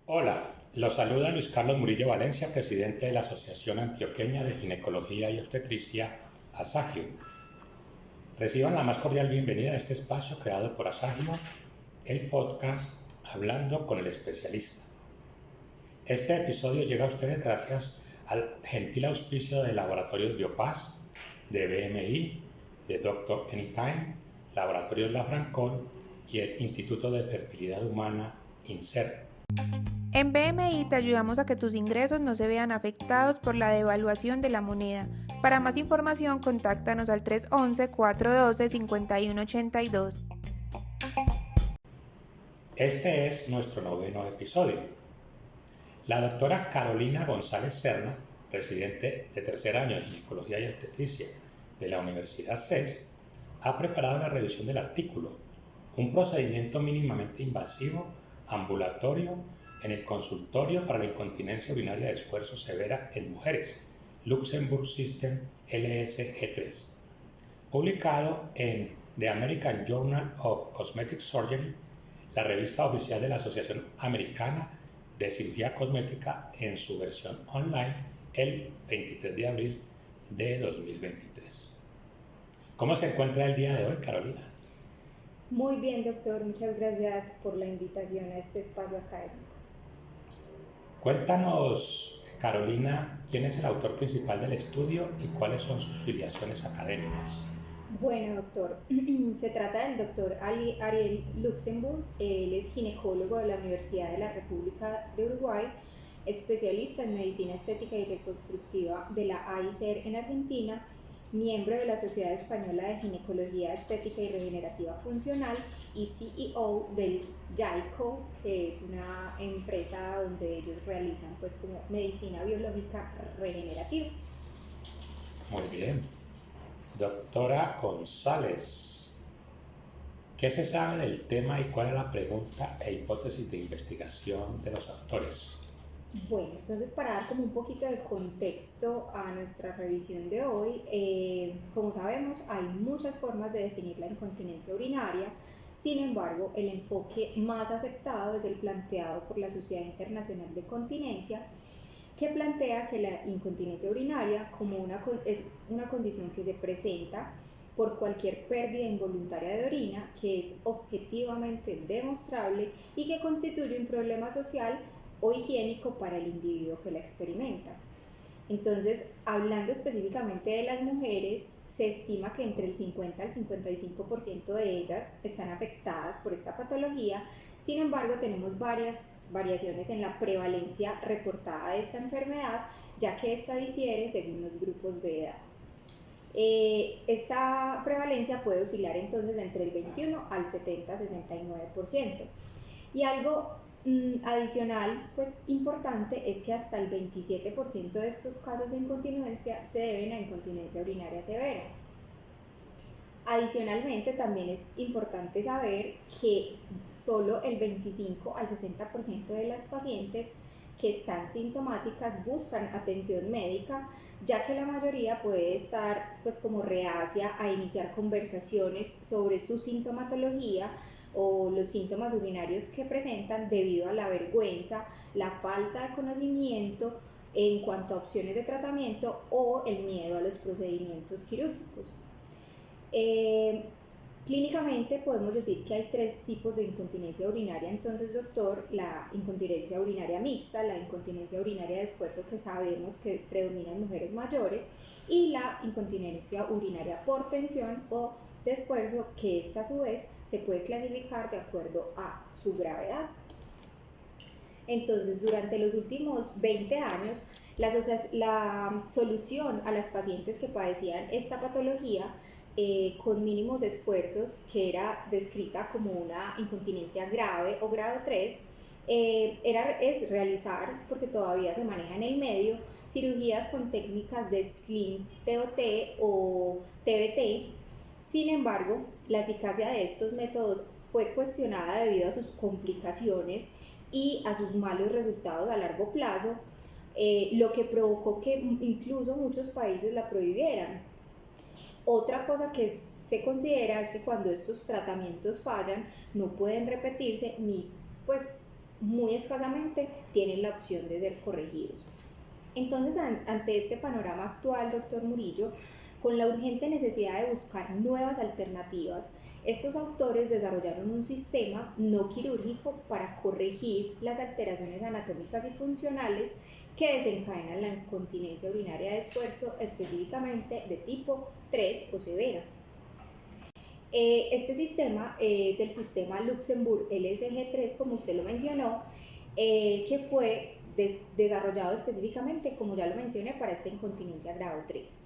Hola, los saluda Luis Carlos Murillo Valencia, presidente de la Asociación Antioqueña de Ginecología y Obstetricia, ASAGIO. Reciban la más cordial bienvenida a este espacio creado por ASAGIO, el podcast Hablando con el Especialista. Este episodio llega a ustedes gracias al gentil auspicio de Laboratorios Biopaz, de BMI, de Doctor Anytime, Laboratorios La Francol y el Instituto de Fertilidad Humana, INSER. En BMI te ayudamos a que tus ingresos no se vean afectados por la devaluación de la moneda. Para más información, contáctanos al 311-412-5182. Este es nuestro noveno episodio. La doctora Carolina González Serna, residente de tercer año de Ginecología y Obstetricia de la Universidad CES, ha preparado la revisión del artículo, un procedimiento mínimamente invasivo, ambulatorio, en el consultorio para la incontinencia urinaria de esfuerzo severa en mujeres, Luxembourg System LSG3, publicado en The American Journal of Cosmetic Surgery, la revista oficial de la Asociación Americana de Cirugía Cosmética, en su versión online el 23 de abril de 2023. ¿Cómo se encuentra el día de hoy, Carolina? Muy bien, doctor. Muchas gracias por la invitación a este espacio académico. Cuéntanos, Carolina, quién es el autor principal del estudio y cuáles son sus filiaciones académicas. Bueno, doctor, se trata del doctor Ariel Luxembourg. Él es ginecólogo de la Universidad de la República de Uruguay, especialista en medicina estética y reconstructiva de la AICER en Argentina, miembro de la Sociedad Española de Ginecología Estética y Regenerativa Funcional y CEO del YAICO, que es una empresa donde ellos realizan pues como medicina biológica regenerativa. Muy bien. Doctora González, ¿qué se sabe del tema y cuál es la pregunta e hipótesis de investigación de los autores? Bueno, entonces para dar como un poquito de contexto a nuestra revisión de hoy, como sabemos hay muchas formas de definir la incontinencia urinaria. Sin embargo, el enfoque más aceptado es el planteado por la Sociedad Internacional de Continencia, que plantea que la incontinencia urinaria es una condición que se presenta por cualquier pérdida involuntaria de orina, que es objetivamente demostrable y que constituye un problema social o higiénico para el individuo que la experimenta. Entonces, hablando específicamente de las mujeres, se estima que entre el 50 al 55% de ellas están afectadas por esta patología. Sin embargo, tenemos varias variaciones en la prevalencia reportada de esta enfermedad, ya que esta difiere según los grupos de edad. Esta prevalencia puede oscilar entonces entre el 21 al 70-69%. Y algo adicional, pues importante, es que hasta el 27% de estos casos de incontinencia se deben a incontinencia urinaria severa. Adicionalmente, también es importante saber que solo el 25 al 60% de las pacientes que están sintomáticas buscan atención médica, ya que la mayoría puede estar pues como reacia a iniciar conversaciones sobre su sintomatología o los síntomas urinarios que presentan debido a la vergüenza, la falta de conocimiento en cuanto a opciones de tratamiento o el miedo a los procedimientos quirúrgicos. Clínicamente podemos decir que hay tres tipos de incontinencia urinaria. Entonces, doctor, la incontinencia urinaria mixta, la incontinencia urinaria de esfuerzo, que sabemos que predomina en mujeres mayores, y la incontinencia urinaria por tensión o de esfuerzo, que esta a su vez se puede clasificar de acuerdo a su gravedad. Entonces, durante los últimos 20 años, la solución a las pacientes que padecían esta patología con mínimos esfuerzos, que era descrita como una incontinencia grave o grado 3, es realizar, porque todavía se maneja en el medio, cirugías con técnicas de Slim TOT o TBT. Sin embargo, la eficacia de estos métodos fue cuestionada debido a sus complicaciones y a sus malos resultados a largo plazo, lo que provocó que incluso muchos países la prohibieran. Otra cosa que se considera es que cuando estos tratamientos fallan no pueden repetirse ni pues muy escasamente tienen la opción de ser corregidos. Entonces, ante este panorama actual, doctor Murillo, con la urgente necesidad de buscar nuevas alternativas, estos autores desarrollaron un sistema no quirúrgico para corregir las alteraciones anatómicas y funcionales que desencadenan la incontinencia urinaria de esfuerzo, específicamente de tipo 3 o severa. Este sistema es el sistema Luxembourg LSG3, como usted lo mencionó, que fue desarrollado específicamente, como ya lo mencioné, para esta incontinencia grado 3.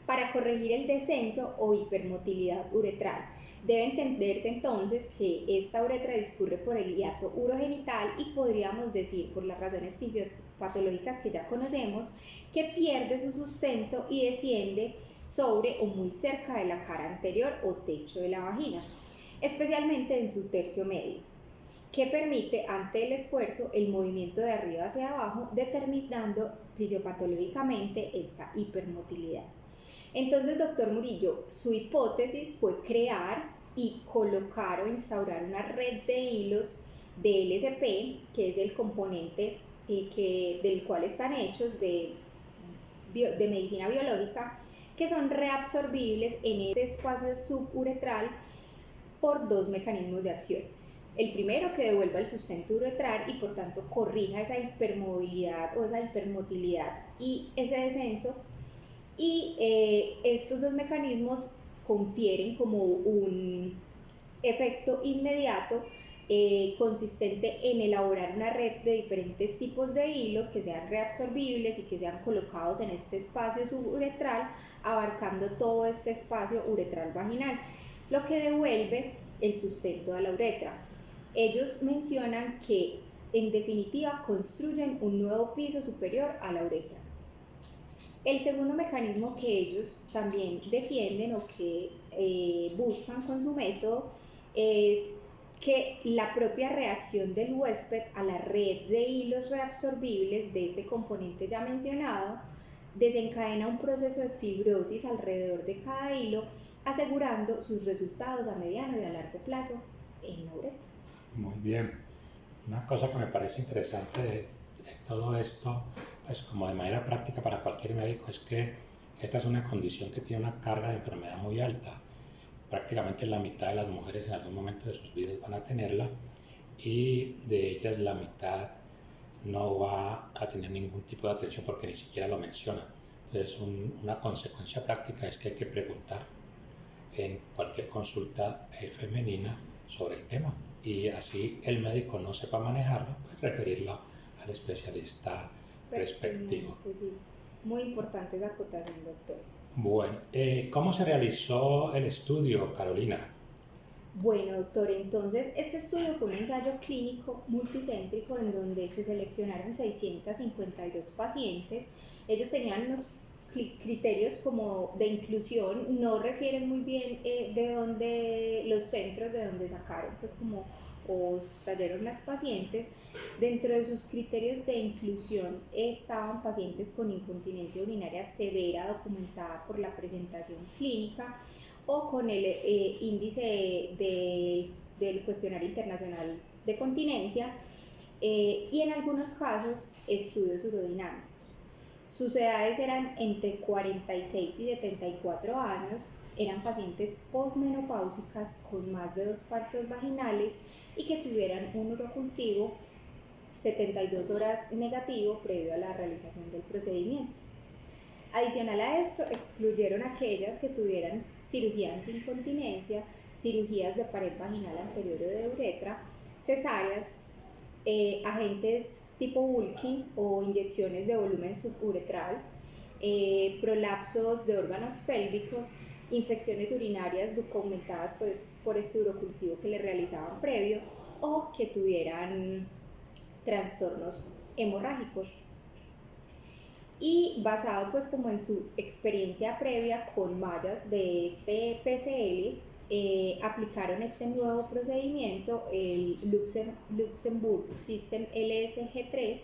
Para corregir el descenso o hipermotilidad uretral, debe entenderse entonces que esta uretra discurre por el hiato urogenital y podríamos decir, por las razones fisiopatológicas que ya conocemos, que pierde su sustento y desciende sobre o muy cerca de la cara anterior o techo de la vagina, especialmente en su tercio medio, que permite ante el esfuerzo el movimiento de arriba hacia abajo, determinando fisiopatológicamente esta hipermotilidad. Entonces, doctor Murillo, su hipótesis fue crear y colocar o instaurar una red de hilos de LSP, que es el componente del cual están hechos de medicina biológica, que son reabsorbibles en este espacio suburetral por dos mecanismos de acción. El primero, que devuelva el sustento uretral y por tanto corrija esa hipermovilidad o esa hipermotilidad y ese descenso. Y estos dos mecanismos confieren como un efecto inmediato consistente en elaborar una red de diferentes tipos de hilos que sean reabsorbibles y que sean colocados en este espacio suburetral, abarcando todo este espacio uretral vaginal, lo que devuelve el sustento a la uretra. Ellos mencionan que en definitiva construyen un nuevo piso superior a la uretra. El segundo mecanismo que ellos también defienden o que buscan con su método es que la propia reacción del huésped a la red de hilos reabsorbibles de este componente ya mencionado desencadena un proceso de fibrosis alrededor de cada hilo, asegurando sus resultados a mediano y a largo plazo en la uretra. Muy bien. Una cosa que me parece interesante de todo esto, pues como de manera práctica para cualquier médico, es que esta es una condición que tiene una carga de enfermedad muy alta. Prácticamente la mitad de las mujeres en algún momento de sus vidas van a tenerla y de ellas la mitad no va a tener ningún tipo de atención porque ni siquiera lo menciona. Entonces una consecuencia práctica es que hay que preguntar en cualquier consulta femenina sobre el tema y así el médico no sepa manejarlo, pues referirlo al especialista respectivo. Sí. Muy importante la acotación, doctor. Bueno, ¿cómo se realizó el estudio, Carolina? Bueno, doctor, entonces este estudio fue un ensayo clínico multicéntrico en donde se seleccionaron 652 pacientes. Ellos tenían unos criterios como de inclusión, no refieren muy bien de dónde, los centros de donde sacaron, pues como o trajeron las pacientes. Dentro de sus criterios de inclusión estaban pacientes con incontinencia urinaria severa documentada por la presentación clínica o con el índice del cuestionario internacional de continencia y en algunos casos estudios urodinámicos. Sus edades eran entre 46 y 74 años, eran pacientes posmenopáusicas con más de 2 partos vaginales y que tuvieran un urocultivo 72 horas negativo previo a la realización del procedimiento. Adicional a esto, excluyeron aquellas que tuvieran cirugía antiincontinencia, cirugías de pared vaginal anterior o de uretra, cesáreas, agentes tipo Vulkin o inyecciones de volumen suburetral, prolapsos de órganos pélvicos, infecciones urinarias documentadas pues, por este urocultivo que le realizaban previo o que tuvieran trastornos hemorrágicos. Y basado pues como en su experiencia previa con mallas de este PCL, aplicaron este nuevo procedimiento, el Luxembourg System LSG3,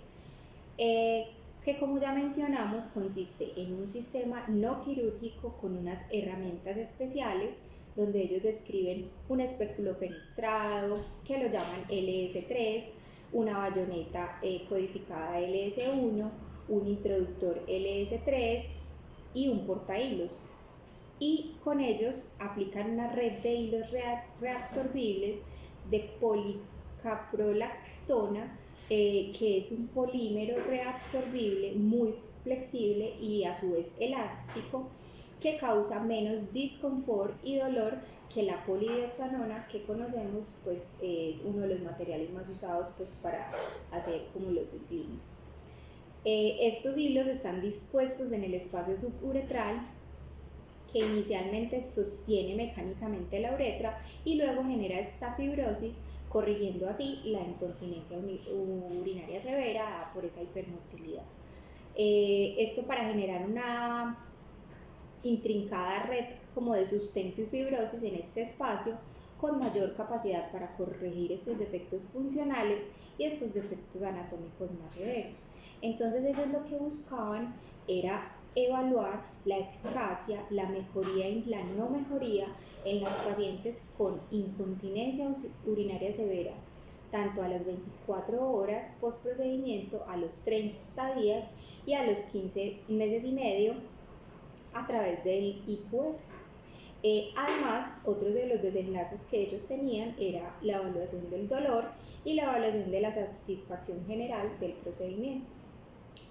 que como ya mencionamos consiste en un sistema no quirúrgico con unas herramientas especiales donde ellos describen un espéculo fenestrado que lo llaman LS3, una bayoneta codificada LS1, un introductor LS3 y un portahilos. Y con ellos aplican una red de hilos reabsorbibles de policaprolactona, que es un polímero reabsorbible muy flexible y a su vez elástico, que causa menos disconfort y dolor que la polidioxanona, que conocemos, pues es uno de los materiales más usados pues para hacer como los slim. Estos hilos están dispuestos en el espacio suburetral, que inicialmente sostiene mecánicamente la uretra y luego genera esta fibrosis, corrigiendo así la incontinencia urinaria severa dada por esa hipermotilidad. Esto para generar una intrincada red como de sustento y fibrosis en este espacio, con mayor capacidad para corregir estos defectos funcionales y estos defectos anatómicos más severos. Entonces ellos lo que buscaban era evaluar la eficacia, la mejoría y la no mejoría en las pacientes con incontinencia urinaria severa, tanto a las 24 horas post procedimiento, a los 30 días y a los 15 meses y medio a través del IQF. Además, otros de los desenlaces que ellos tenían era la evaluación del dolor y la evaluación de la satisfacción general del procedimiento.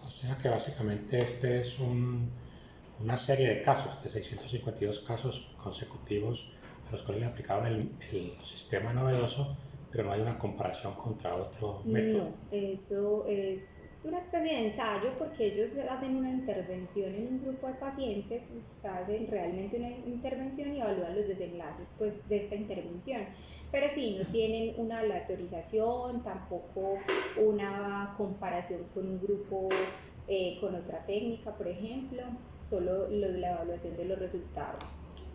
O sea que básicamente este es una serie de casos, de 652 casos consecutivos a los cuales le aplicaron el sistema novedoso, pero no hay una comparación contra otro método. No, eso es una especie de ensayo, porque ellos hacen una intervención en un grupo de pacientes, hacen realmente una intervención y evalúan los desenlaces pues, de esta intervención. Pero sí, no tienen una aleatorización, tampoco una comparación con un grupo con otra técnica, por ejemplo, solo la evaluación de los resultados.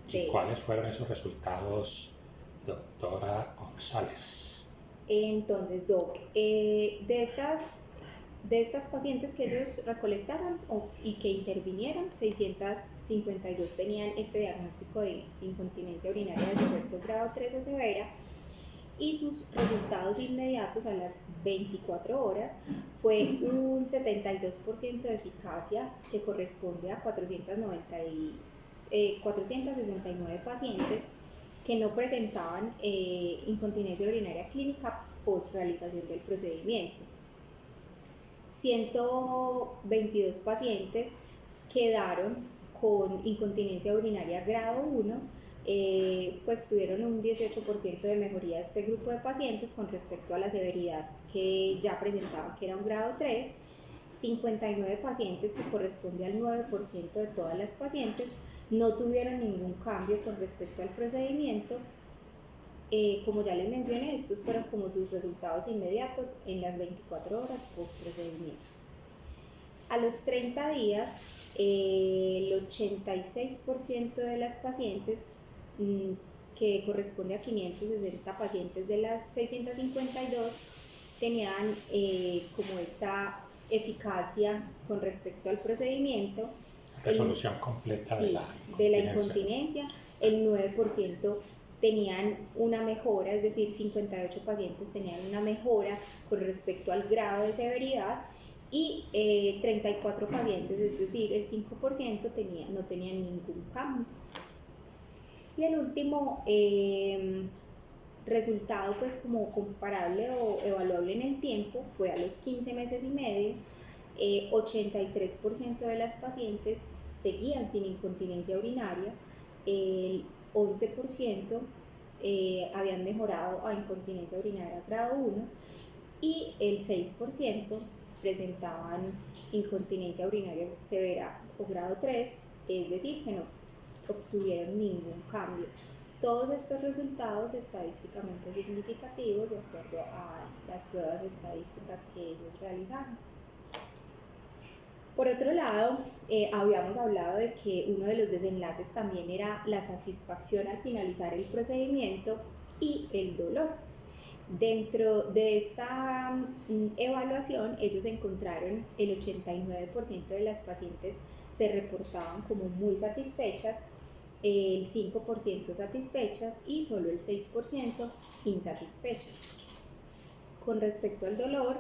¿Y cuáles fueron esos resultados, doctora González? Entonces, Doc, de estas pacientes que ellos recolectaron y que intervinieron, 652 tenían este diagnóstico de incontinencia urinaria de sexo grado 3 o severa, y sus resultados inmediatos a las 24 horas fue un 72% de eficacia, que corresponde a 469 pacientes que no presentaban incontinencia urinaria clínica post realización del procedimiento. 122 pacientes quedaron con incontinencia urinaria grado 1, pues tuvieron un 18% de mejoría de este grupo de pacientes con respecto a la severidad que ya presentaban, que era un grado 3. 59 pacientes, que corresponde al 9% de todas las pacientes, no tuvieron ningún cambio con respecto al procedimiento. Como ya les mencioné, estos fueron como sus resultados inmediatos en las 24 horas post procedimiento. A los 30 días, el 86% de las pacientes, que corresponde a 560 pacientes de las 652, tenían como esta eficacia con respecto al procedimiento. Resolución completa de la incontinencia. El 9% tenían una mejora, es decir, 58 pacientes tenían una mejora con respecto al grado de severidad, y 34 pacientes, es decir, el 5% no tenían ningún cambio. Y el último resultado, pues como comparable o evaluable en el tiempo, fue a los 15 meses y medio. 83% de las pacientes seguían sin incontinencia urinaria, el 11% habían mejorado a incontinencia urinaria grado 1 y el 6% presentaban incontinencia urinaria severa o grado 3, es decir, que no obtuvieron ningún cambio. Todos estos resultados estadísticamente significativos de acuerdo a las pruebas estadísticas que ellos realizaron. Por otro lado, habíamos hablado de que uno de los desenlaces también era la satisfacción al finalizar el procedimiento y el dolor. Dentro de esta evaluación, ellos encontraron el 89% de las pacientes se reportaban como muy satisfechas, el 5% satisfechas y solo el 6% insatisfechas. Con respecto al dolor,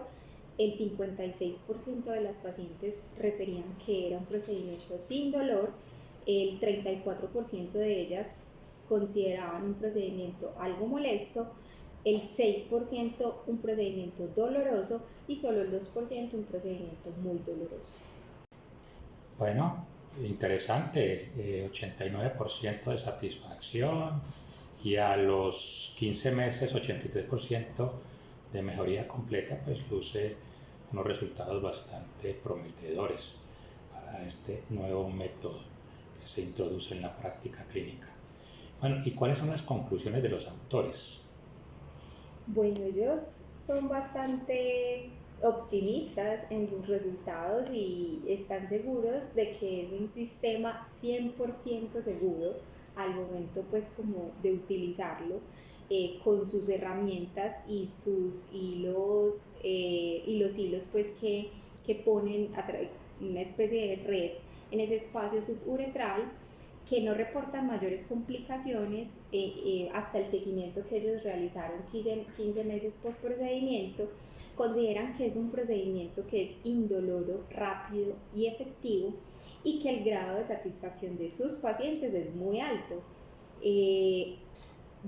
el 56% de las pacientes referían que era un procedimiento sin dolor, el 34% de ellas consideraban un procedimiento algo molesto, el 6% un procedimiento doloroso y solo el 2% un procedimiento muy doloroso. Bueno, interesante, 89% de satisfacción y a los 15 meses 83% de mejoría completa, pues luce unos resultados bastante prometedores para este nuevo método que se introduce en la práctica clínica. Bueno, ¿y cuáles son las conclusiones de los autores? Bueno, ellos son bastante optimistas en sus resultados y están seguros de que es un sistema 100% seguro al momento pues como de utilizarlo, con sus herramientas y sus hilos y los hilos pues que ponen una especie de red en ese espacio suburetral, que no reportan mayores complicaciones hasta el seguimiento que ellos realizaron 15 meses post procedimiento. Consideran que es un procedimiento que es indoloro, rápido y efectivo, y que el grado de satisfacción de sus pacientes es muy alto.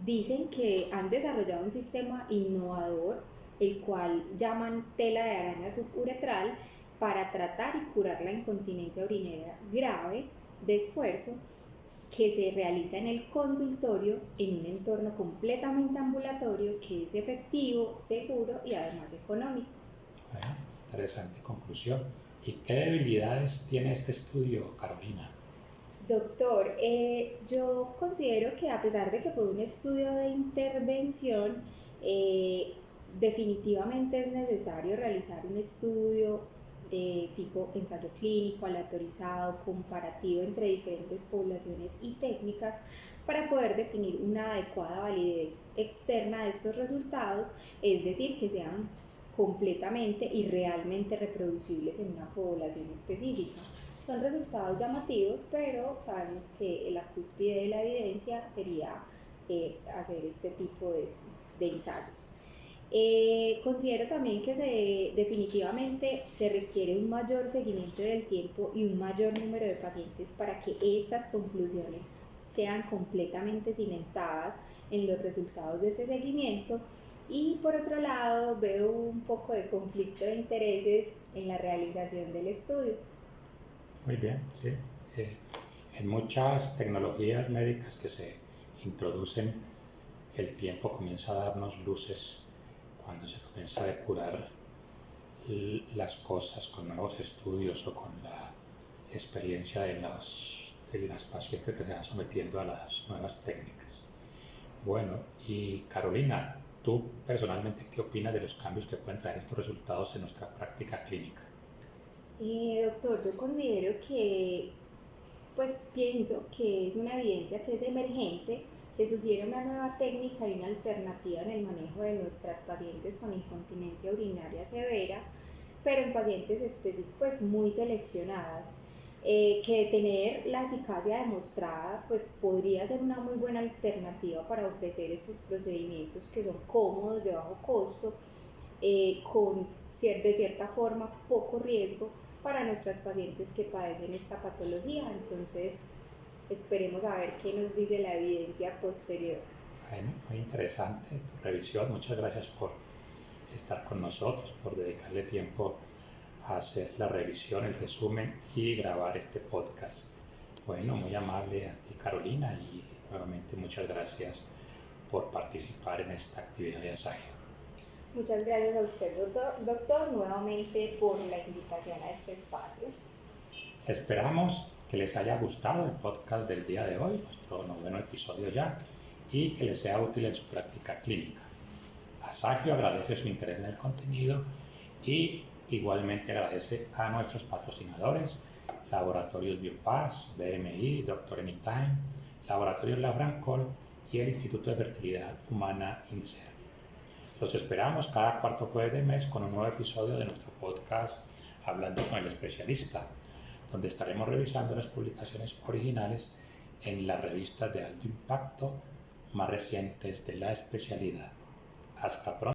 Dicen que han desarrollado un sistema innovador, el cual llaman tela de araña suburetral, para tratar y curar la incontinencia urinaria grave de esfuerzo, que se realiza en el consultorio en un entorno completamente ambulatorio, que es efectivo, seguro y además económico. Bueno, interesante conclusión. ¿Y qué debilidades tiene este estudio, Carolina? Doctor, yo considero que a pesar de que fue un estudio de intervención, definitivamente es necesario realizar un estudio tipo ensayo clínico, aleatorizado, comparativo entre diferentes poblaciones y técnicas, para poder definir una adecuada validez externa de estos resultados, es decir, que sean completamente y realmente reproducibles en una población específica. Son resultados llamativos, pero sabemos que la cúspide de la evidencia sería hacer este tipo de ensayos. Considero también que definitivamente se requiere un mayor seguimiento del tiempo y un mayor número de pacientes para que estas conclusiones sean completamente cimentadas en los resultados de este seguimiento. Y por otro lado, veo un poco de conflicto de intereses en la realización del estudio. Muy bien, sí. En muchas tecnologías médicas que se introducen, el tiempo comienza a darnos luces cuando se comienza a depurar las cosas con nuevos estudios o con la experiencia de las pacientes que se van sometiendo a las nuevas técnicas. Bueno, y Carolina, ¿tú personalmente qué opinas de los cambios que pueden traer estos resultados en nuestra práctica clínica? Doctor, yo considero que, pues pienso que es una evidencia que es emergente, que sugiere una nueva técnica y una alternativa en el manejo de nuestras pacientes con incontinencia urinaria severa, pero en pacientes específicos pues muy seleccionadas, que tener la eficacia demostrada pues podría ser una muy buena alternativa para ofrecer estos procedimientos que son cómodos, de bajo costo, de cierta forma poco riesgo para nuestras pacientes que padecen esta patología. Entonces esperemos a ver qué nos dice la evidencia posterior. Bueno, muy interesante tu revisión. Muchas gracias por estar con nosotros, por dedicarle tiempo a hacer la revisión, el resumen y grabar este podcast. Bueno, muy amable a ti, Carolina, y nuevamente muchas gracias por participar en esta actividad de ensayo. Muchas gracias a usted, doctor, nuevamente por la invitación a este espacio. Esperamos que les haya gustado el podcast del día de hoy, nuestro 9º episodio ya, y que les sea útil en su práctica clínica. Asagio agradece su interés en el contenido y igualmente agradece a nuestros patrocinadores, Laboratorios Biopaz, BMI, Dr. Anytime, Laboratorios Labrancol y el Instituto de Fertilidad Humana INSER. Los esperamos cada cuarto jueves de mes con un nuevo episodio de nuestro podcast Hablando con el Especialista, donde estaremos revisando las publicaciones originales en las revistas de alto impacto más recientes de la especialidad. Hasta pronto.